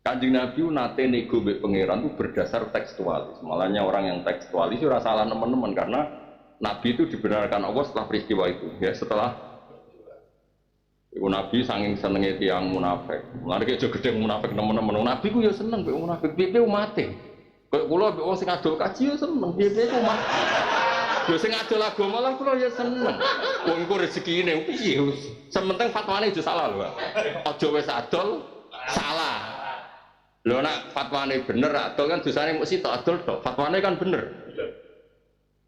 Kanjeng Nabi nate nego mbek pangeran itu berdasar tekstualis. Malahnya orang yang tekstualis itu salah teman-teman karena Nabi itu dibenarkan Allah setelah peristiwa itu, ya setelah Nabi saking senenge tiyang munafik. Mulane aja gedhe munafik teman-teman. Nabi ku ya seneng mbek munafik, piye umate. Kayak kula mbek wong sing adol kaji ya seneng, piye umat. Lho sing adol agama lah kula ya seneng. Wong iku rezekine piye wis. Sementing fatwane aja salah lho. Aja wis adol salah. Lho nak fatwane bener adol kan dosane mung sitok adol tok. Fatwane kan bener.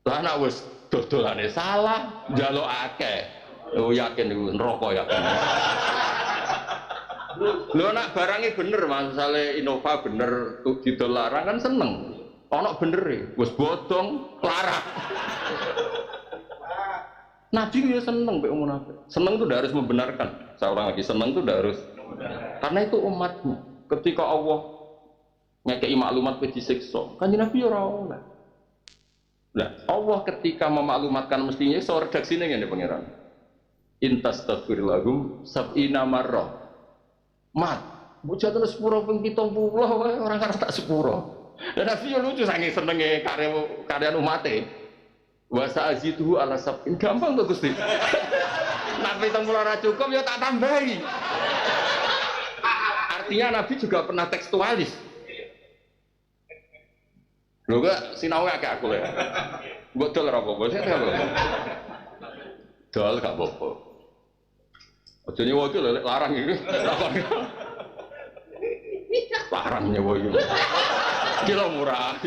Lah nak wis dodolane salah, njaluk akeh. Oh yakin iku neraka yakin. Lho nak barangnya bener, masale Innova bener didol larang kan seneng. Ana benere, wis bodong larang. Nabi ya seneng mbek munafik. Seneng itu tidak harus membenarkan. Saya ulang lagi, seneng itu tidak harus. Karena itu umatmu. Ketika Allah ngekei maklumat ke disiksa, kan Nabi ora oleh. Nah, Allah ketika memaklumatkan mestinya so redaksine ngene pangeran. Intastaghfir lahum sab'ina marrah. Mat, bocah terus sepuro ping 70 wae orang kan tak sepuro. Dan Nabi yo lucu saking senenge karya umate. Wa sa'ziduhu ala sab'in gampang to Gusti. Nabi 70 ora cukup ya tak tambahi. Artinya Nabi juga pernah tekstualis. Lho kok sinau akeh aku lho. Mbok dol ora apa-apa, sing apa. Dol gak apa-apa. Aja nyewa iki lho larang iki. Larang nyewa iki. Kilo murah.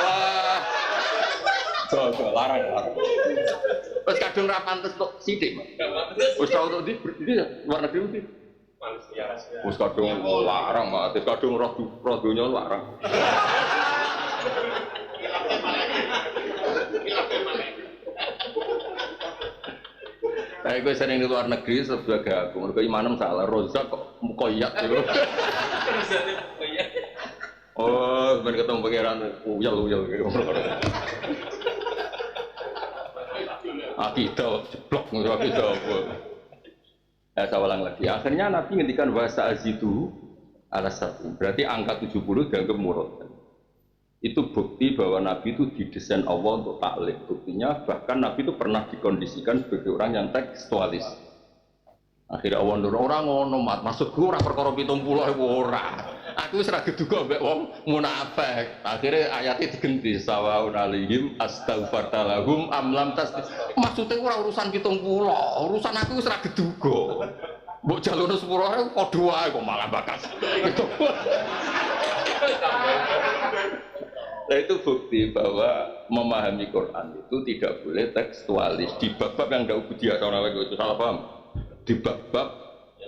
Wah. Dol larang. Wis kadung ra pantes tok sithik, Mas. Wis tau tok di luar negeri mesti. Wis kadung larang, Mas. Wis kadung roh donya larang. Gue sering di luar negeri sebagai aku, mereka imanem salah, rozak kok mukoyat gitu. Oh, sebenarnya ketemu pangeran, uyal gitu. Akidah, jeblok, akidah. Saya ulang lagi. Akhirnya Nabi ngendikan bahasa azidu ala satu. Berarti angka 70 dianggap murad. Itu bukti bahwa Nabi itu didesain Allah untuk taklif. Buktinya bahkan Nabi itu pernah dikondisikan sebagai orang yang tekstualis. Akhirnya Allah nurut orang ngono mat, maksudku orang perkara 70 orang. Aku wis ra geduga mbek wong munafik. Akhirnya ayatnya digenti sawaun alaihim astaghfarta lahum am lam tas. Maksudnya ora urusan 70, urusan aku wis ra geduga. Mbok jalurno 10 padha wae kok malah bakas. Nah itu bukti bahwa memahami Quran itu tidak boleh tekstualis di bab-bab yang tidak ubudiyah. Kalau itu salah paham. Di bab-bab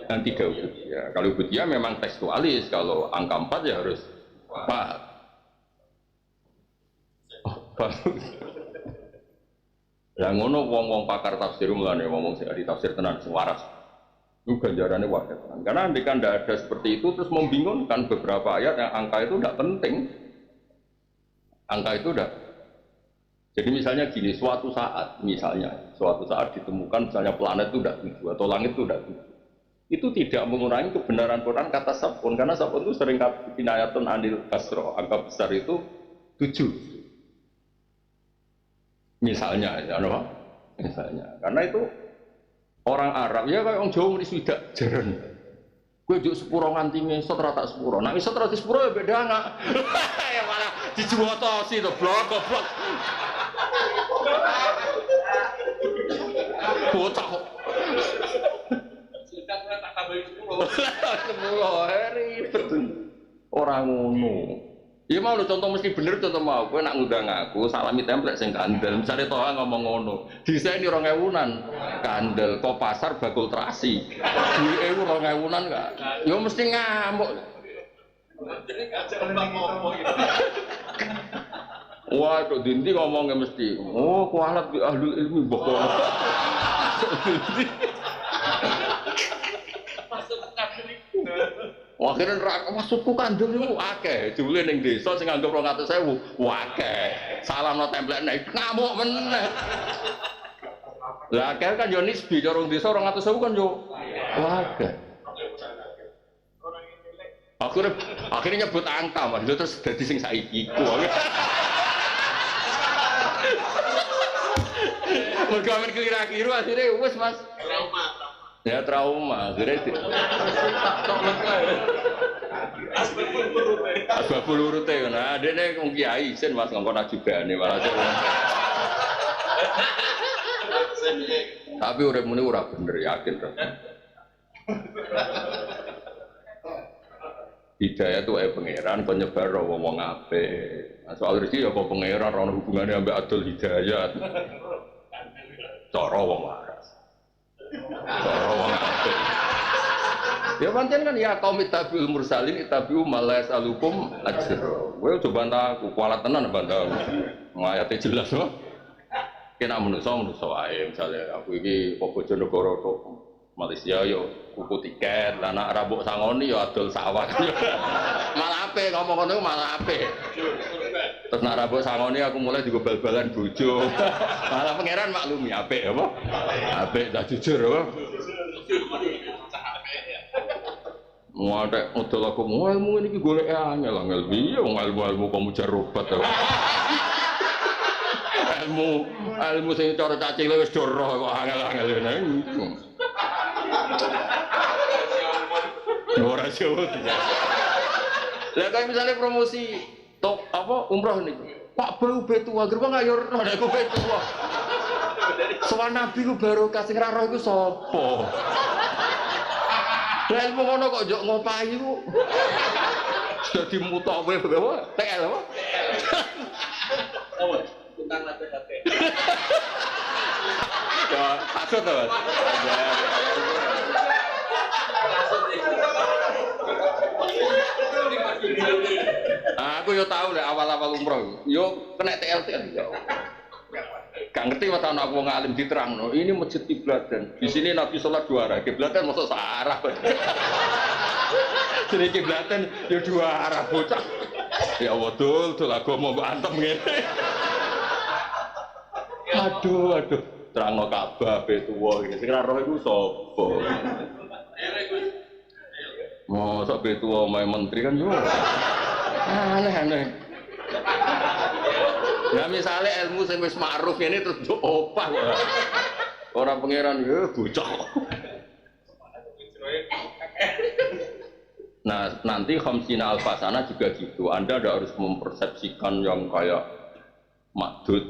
yang tidak ubudiyah. Kalau ubudiyah memang tekstualis. Kalau angka 4 ya harus 4. Oh, bagus. Yang ngono wong-wong pakar tafsir mulane wong-wong sing ahli tafsir tenan sing waras. Itu ganjarannya wajar tenan. Karena andaikan tidak ada seperti itu terus membingungkan beberapa ayat yang angka itu tidak penting. Angka itu udah. Jadi misalnya gini, suatu saat ditemukan misalnya planet itu udah 7 atau langit itu udah 7. Itu tidak mengurangi kebenaran Quran kata sabun, karena sabun itu sering kinayatun anil kasro, angka besar itu 7. Misalnya, karena itu orang Arab ya kayak orang Jawa muni swidak jeren. Gue juk sepuro nganti ngesot rata sepuro. Nah ngesot rata sepuro ya beda nggak? Ya malah dijuotosi tuh blok. Bocah kok. Sudah tak tambahin sepuro. Ribet. Orang ngono. Ya mau lu contoh mesti bener contoh mau. Gue nak ngundang aku salami template sing kandel. Misalnya Toha ngomong ngono. Desain 2000-an kandel. Kok pasar bakul terasi. Duwe 2000-an enggak? Ya mesti ngamuk. Wah, kok Dinti ngomongnya mesti. Oh, kualat bi ahlul ilmi bokok. Wah, akhirnya maksudku kandel itu akeh. Jule ning desa sing anggap 200.000, akeh. Salamno template nek ngamuk meneh. Lah akhirnya kan yo nisbi cara desa 200.000 kan yo akeh. Akhirnya nyebut angka Mas, terus dadi sing saiki iku. Mergo amen kira-kira akhirnya wis Mas. Trauma. Ya trauma, akhirnya asbabul urute kan. Nah, dene wong kiai isin Mas ngongkon ajibane malah. Tapi uripmu ini ora bener yakin to. Hidayah itu pangeran penyebar wong apik. Soal rezeki ya apa pangeran ora hubungane ambek adol hidayat. Cara wong waras. Cara wong apik. Ya pancen kan ya kaum tabiul mursalin tabiu malas alukum ajr. Kowe coba aku kualat tenan bantah. Ayate jelas loh. Kena manusa wae misale aku iki Bojonegoro tok Malaysia yo kuku tiket, lah nak rabuk sangoni yo adol sawah. Malah apik ngomong ngono malah apik. Terus nak rabuk sangoni aku mulai digo bal-balan bojo. Malah pangeran maklumi apik apa? Apik dah jujur apa? Muatek modal aku ilmu ini golek angel piye wong ilmu kamu jarobat. Ilmu sing cara cacile wis do roh kok angel-angel ngene. Ora jauh. Lah kayak misalnya promosi top apa umroh niku. Pak Bau Betua gerba ngayor nek ku Betua. Sowan Nabi ku barokah sing ra roh iku sapa? Lah ilmu ngono kok njok ngopahi ku. Dadi mutok kowe apa? TL apa? Oh, tentang late-late. Ya, pasut to, Mas. Aku yo tahu lah awal-awal umroh, yo kena TL. Gak ngerti waktu anak aku ngalim diterangno. Ini masjid kiblat di sini Nabi sholat dua arah. Kiblatan masuk searah. Jadi kiblatan yo dua arah bocah. Ya betul, tuh aku mau antem ngene. Aduh. Terangno Ka'bah Betua iki. Sing ora roh iku sapa? Mosok Betua omahe menteri kan yo. Aneh. Nah misalnya ilmu sing wis ma'ruf ngene terus yo opah kok. Ora pangeran yo bocah. Nah nanti khamsina alfasana juga gitu. Anda tidak harus mempersepsikan yang kayak makdud.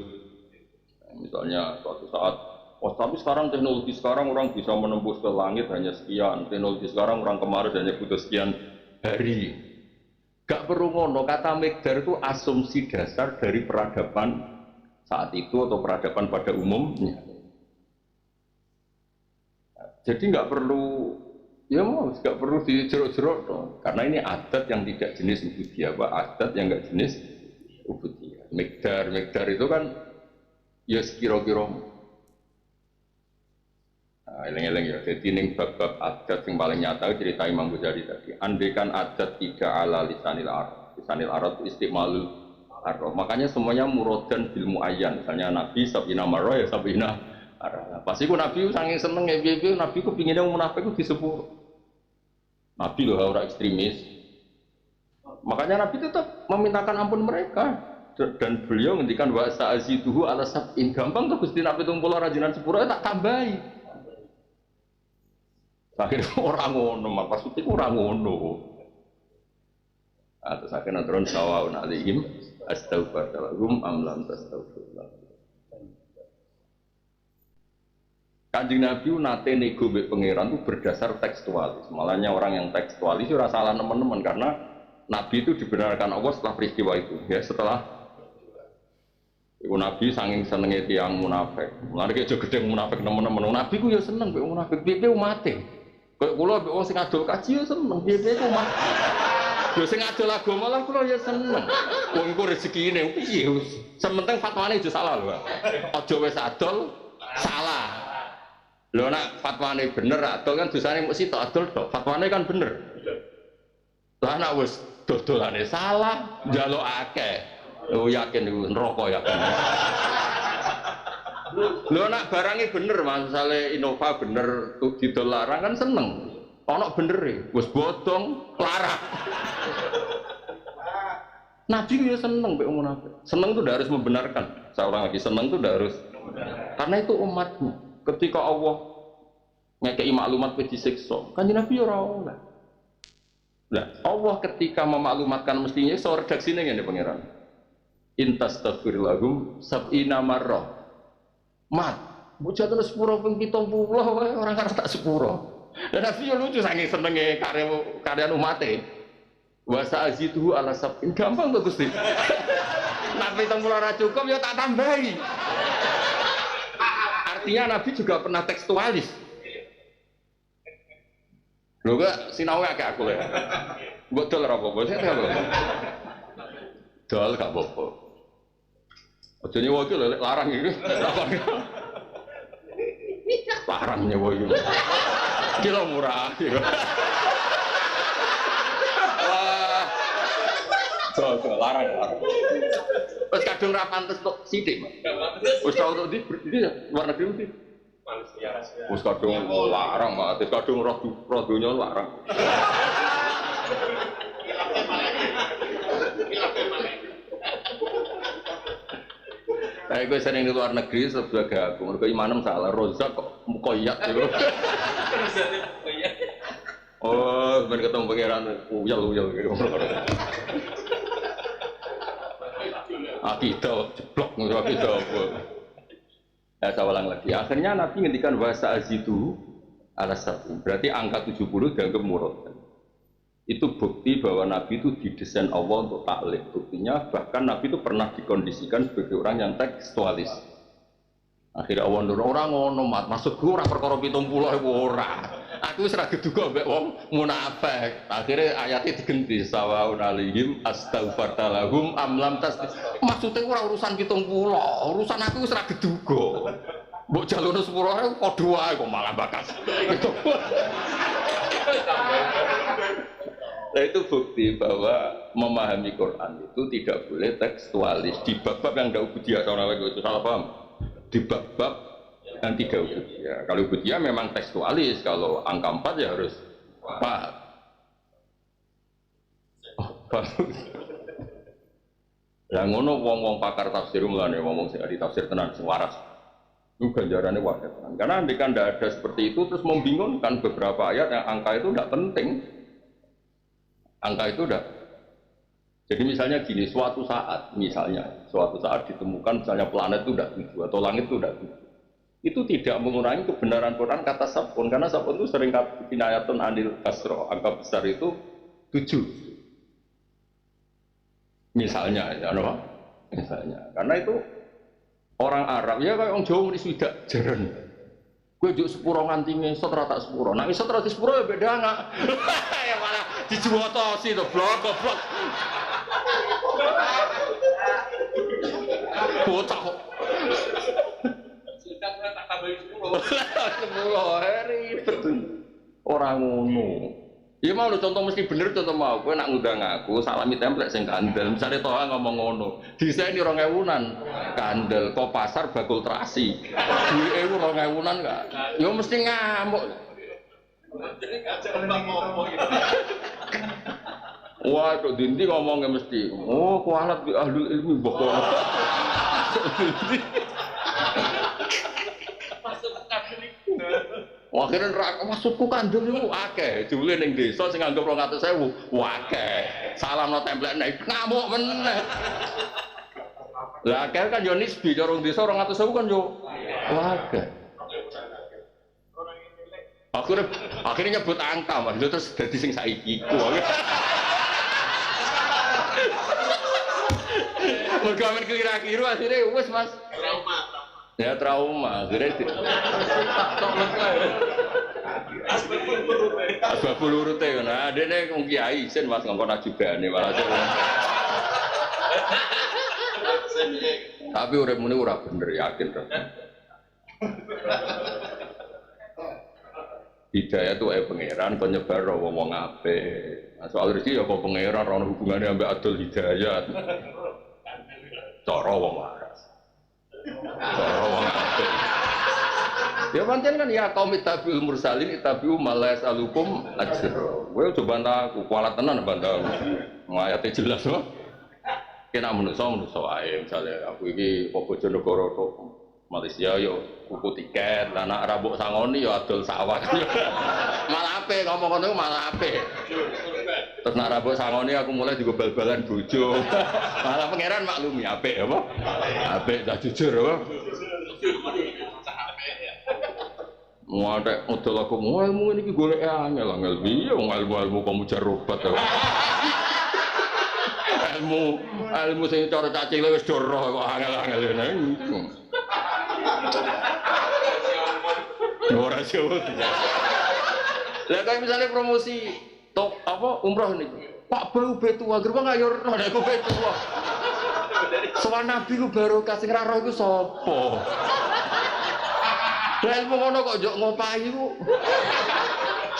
Misalnya suatu saat, tapi sekarang teknologi sekarang orang bisa menembus ke langit hanya sekian. Teknologi sekarang orang ke Mars hanya butuh sekian hari. Gak perlu ngono, kata Megdar itu asumsi dasar dari peradaban saat itu atau peradaban pada umumnya. Jadi nggak perlu, ya mau nggak perlu dijerok-jerok dong. Karena ini adat yang tidak jenis ubudiyah, adat yang nggak jenis ubudiyah. Megdar itu kan ya sekira-kira. Nah, eleng-eleng ya. Jadi ning bab-bab adat yang paling nyata cerita Imam Ghazali tadi. Andaikan adat tidak ala lisanil arab. Lisanil arab itu istimalul arab. Makanya semuanya murodan bil muayyan. Misalnya Nabi sabina marra ya sabina arab. Pasti ku Nabi saking seneng ya piye Nabi ku pengine wong munafik ku disepuro. Nabi loh orang ekstremis. Makanya Nabi tetap memintakan ampun mereka. Dan beliau ngendikan wa sa'aziduhu ala sab'in. Gampang tuh Gusti Nabi tumpul rajinan sepura tak tambahi. Akhirnya orang ngono, maksudnya orang ngono. Terus akhirnya turun sawa'un alaihim astaghfirullah am lam tastaghfirullah. Kanjeng Nabi nate nego mbek pangeran itu berdasar tekstualis. Malahnya orang yang tekstualis itu salah teman-teman karena Nabi itu dibenarkan Allah setelah peristiwa itu. Ya setelah iku Nabi saking senenge tiyang munafik. Mulane aja gedhe munafik nemen-nemen. Nabi ku ya seneng mbek munafik. Piye umate. Kaya kula mbek wong sing adol kaji ya seneng. Piye ku umat. Yo sing adol agama lah kula ya seneng. Wong iku rezekine piye wis. Sementing fatwane aja salah lho. Aja wis adol salah. Lho nak fatwane bener adol kan dosane mung sitok adol tok. Fatwane kan bener. Lah nak wis dodolane salah, njaluk akeh. Oh yakin itu neraka yakin. Lho nak barangnya bener, misalnya Innova bener didol larang kan seneng. Ono bener wis bodong, larang. Nabi ya seneng mbek munafik. Seneng itu udah harus membenarkan. Seorang lagi seneng itu udah harus. Karena itu umatnya. Ketika Allah ngekei maklumat pe disiksa, Kanjeng Nabi ora oleh. Nah, Allah ketika memaklumatkan mestinya so redaksine ngene pangeran. Intastaghfir lahum sab'ina marrah. Mat, mbok jatuh sepuro ping 70 wae orang karo tak sepuro. Dan Nabi yo lucu saking senenge karya umate. Wa sa'ziduhu ala sab'in gampang to Gusti. Nabi 70 ora cukup ya tak tambahi. Artinya Nabi juga pernah tekstualis. Lho kok sinau akeh aku ya. Mbok dol ora apa-apa, sing apa. Dol gak apa-apa. Aja nyewa iki lho larang iki. Larang nyewa iki. Kilo murah. Wah. Dol larang. Wis kadung ra pantes tok sithik, Mas. Wis tau tok di luar negeri mesti. Wis kadung larang, Mas. Wis kadung roh donya larang. Kayak gue sering di luar negeri sebagai aku, mereka imanem salah, rozak kok mukoyat gitu. Oh, sebenarnya ketemu pangeran, uyal gitu. Akidah jeblok, akidah. Saya ulang lagi. Akhirnya Nabi ngendikan bahasa azidu ala sabu. Berarti angka 70 dianggap murad. Itu bukti bahwa Nabi itu didesain Allah untuk taklif. Buktinya bahkan Nabi itu pernah dikondisikan sebagai orang yang tekstualis. Akhirnya Allah nurut orang ngono mat, maksudku orang perkara 70 ora. Aku wis ra geduga mbek wong munafik. Akhirnya ayatnya digenti sawaun alaihim astaghfarta lahum am lam tas. Maksudnya ora urusan 70, urusan aku wis ra geduga. Mbok jalurno sepuro padha wae kok malah bakas. Nah itu bukti bahwa memahami Quran itu tidak boleh tekstualis di bab-bab yang tidak ubudiyah. Itu salah paham. Di bab-bab yang tidak ubudiyah. Kalau ubudiyah memang tekstualis. Kalau angka 4 ya harus 4. Lah ngono wong-wong pakar tafsir mulane ngomong sing di tafsir tenan sing waras. Itu ganjarannya wajar tenan. Karena andaikan tidak ada seperti itu terus membingungkan beberapa ayat yang angka itu tidak penting. Angka itu udah. Jadi misalnya gini, suatu saat ditemukan misalnya planet itu udah 7 atau langit itu udah 7. Itu tidak mengurangi kebenaran Quran kata sabun, karena sabun itu sering kinayatun anil kasro, angka besar itu 7. Misalnya, misalnya, karena itu orang Arab ya kayak orang Jawa ini sudah jeren. Gue juk sepuro nganti ngesot rata sepuro. Nah ngesot rata sepuro ya beda nggak? Ya malah dijuotosi tuh blok. Bocah kok. Sudah tak tambahin sepuro. Ribet orang ngono. Ya mau lo contoh mesti bener contoh mau. Gue nak ngundang aku salami template sing kandel. Misalnya Toha ngomong ngono. Desain di 2000-an kandel. Kok pasar bakul terasi. Duit 2000-an enggak. Ya mesti ngamuk. Wah, kok dinti ngomongnya mesti. Oh, kualat bi ahlul ilmi bokor. Akhirnya maksudku kandel itu akeh, jumlah yang desa sing anggap 200.000, akeh. Salam no template naik ngamuk meneh. Lah akeh kan yo nisbi, cara desa 200.000 kan yo akeh. Akhirnya nyebut angka, Mas. Terus dadi sing saiki ku. Mergo men kira-kira akhirnya wis Mas. Ya trauma, akhirnya asbabul urute nah dene wong kiai sen Mas ngongkon ajubane malah. Tapi urip muni ora bener yakin to. Hidayah itu pangeran penyebar wong apik. Soal rezeki ya kok pangeran ora hubungane ambek adol hidayah. Cara wong waras. Cara wong apik. Ya pancen kan ya kaum tabiul mursalin tabiu malas alukum ajr. Kowe coba aku kualat tenan bantah. Ayate jelas kok. Kena manusa wae misale aku iki Bojonegoro tok Malaysia yo kuku tiket, lah nek ora mbok sangoni yo adol sawah. Malah apik ngomong ngono malah apik. Terus nek ora mbok sangoni aku mulai digo bal-balan bojo. Malah pangeran maklumi apik apa? Apik dah jujur apa? Muatek modal aku ilmu ini golek angel piye wong ilmu kamu jarobat. Ilmu sing cara cacing wis doroh kok angel-angel ngene. Ora jauh. Lah kayak misalnya promosi top apa umroh niku. Pak Bau Betua gerbang ayo roh aku Betua. Sowan Nabi ku barokah sing ra roh iku sapa? Lah ilmu ngono kok njok ngopahi ku.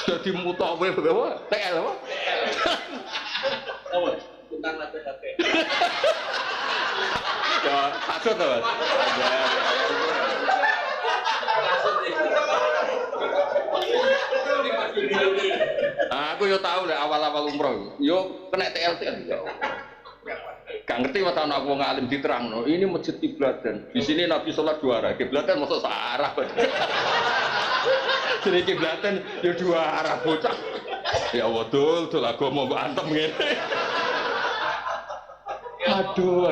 Dadi mutawe apa? TL apa? Apa? Tentang latte. Ya, takut to, Mas. Aku yo tahu lek awal-awal umroh, yo kena TLT ya. Gak ngerti mata anak wong alim diterangno, ini masjid kiblatan. Di sini Nabi sholat 2 arah, kiblatan masuk searah. Jadi kiblatan yo 2 arah bocah. Ya Allah dul agama mbok antem ngene. Aduh,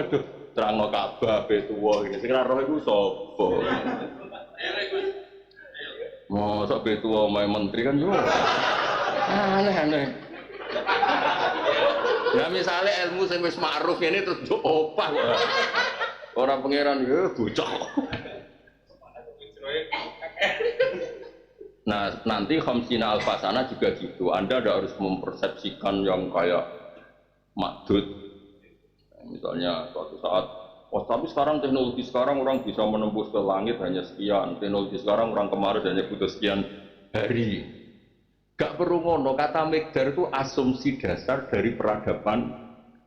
terangno Ka'bah Betua iki. Sing ora roh iku sapa? Mosok Betua omahe menteri kan yo. Aneh. Ya misalnya ilmu sing wis ma'ruf ngene terus opah kok. Ora pangeran yo bocah. Nah, nanti khamsina alfasana juga gitu. Anda tidak harus mempersepsikan yang kayak makdud. Misalnya suatu saat, oh tapi sekarang teknologi sekarang orang bisa menembus ke langit hanya sekian. Teknologi sekarang orang kemarin hanya butuh sekian hari. Gak perlu ngono, kata Mekdar itu asumsi dasar dari peradaban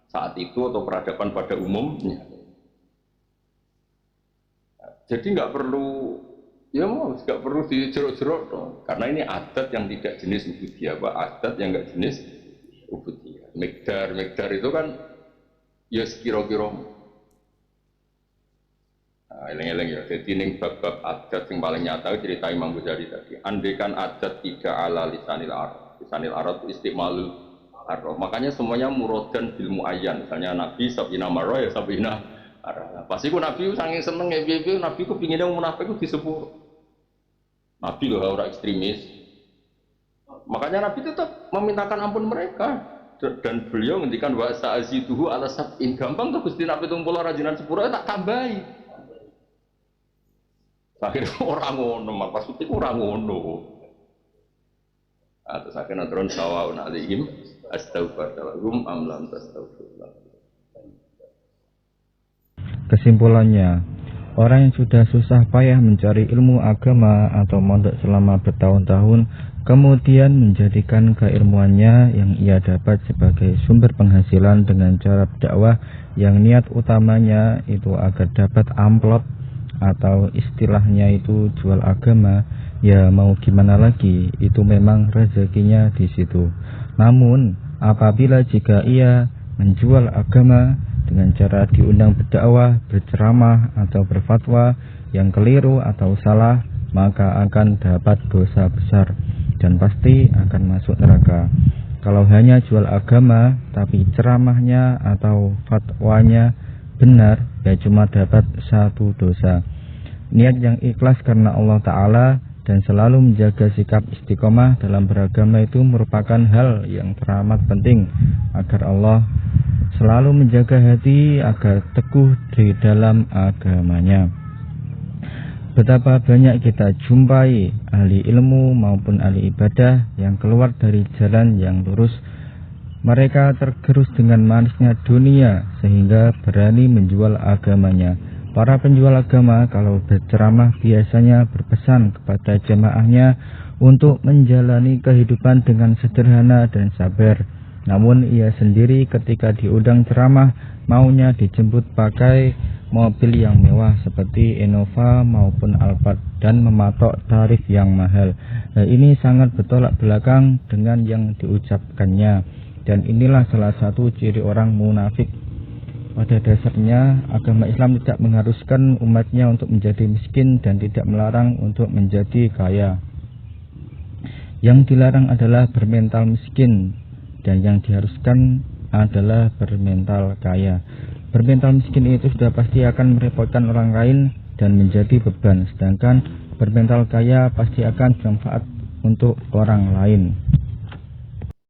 saat itu atau peradaban pada umumnya. Jadi nggak perlu, ya mau nggak perlu dijerok-jerok dong. Karena ini adat yang tidak jenis ubudiyah, adat yang nggak jenis ubudiyah. Mekdar itu kan ya sekira-kira. Eleng-eleng ya, jadi ini bab-bab adat yang paling nyata cerita Imam Ghazali tadi. Andaikan adat tidak ala lisanil arad itu istimalul arad. Makanya semuanya murodan bil muayyan. Misalnya Nabi sabina marah ya sabina arad. Pasti ku Nabi saking seneng ya Nabi ku pinginnya munafik ku disepur. Nabi loh orang ekstremis. Makanya Nabi tetap memintakan ampun mereka. Dan beliau ngendikan wa sa'aziduhu ala sab'in. Gampang tuh Gusti Nabi tumpul rajinan sepura tak tambahi. Akhirnya orang ngono, pas itu orang ngono. Terus akhirnya turun sawaun alaihim astaghfirullahum am lam tastaghfirullah. Kesimpulannya, orang yang sudah susah payah mencari ilmu agama atau mondok selama bertahun-tahun, kemudian menjadikan keilmuannya yang ia dapat sebagai sumber penghasilan dengan cara berdakwah yang niat utamanya itu agar dapat amplop atau istilahnya itu jual agama, ya mau gimana lagi, itu memang rezekinya di situ. Namun apabila jika ia menjual agama dengan cara diundang berdakwah, berceramah atau berfatwa yang keliru atau salah, maka akan dapat dosa besar dan pasti akan masuk neraka. Kalau hanya jual agama tapi ceramahnya atau fatwanya benar, ya cuma dapat 1 dosa. Niat yang ikhlas karena Allah Ta'ala dan selalu menjaga sikap istiqomah dalam beragama itu merupakan hal yang teramat penting agar Allah selalu menjaga hati agar teguh di dalam agamanya. Betapa banyak kita jumpai ahli ilmu maupun ahli ibadah yang keluar dari jalan yang lurus. Mereka tergerus dengan manisnya dunia sehingga berani menjual agamanya. Para penjual agama kalau berceramah biasanya berpesan kepada jamaahnya untuk menjalani kehidupan dengan sederhana dan sabar. Namun ia sendiri ketika diundang ceramah maunya dijemput pakai mobil yang mewah seperti Innova maupun Alphard dan mematok tarif yang mahal. Nah, ini sangat bertolak belakang dengan yang diucapkannya, dan inilah salah satu ciri orang munafik. Pada dasarnya agama Islam tidak mengharuskan umatnya untuk menjadi miskin dan tidak melarang untuk menjadi kaya. Yang dilarang adalah bermental miskin dan yang diharuskan adalah bermental kaya. Bermental miskin itu sudah pasti akan merepotkan orang lain dan menjadi beban, sedangkan bermental kaya pasti akan bermanfaat untuk orang lain.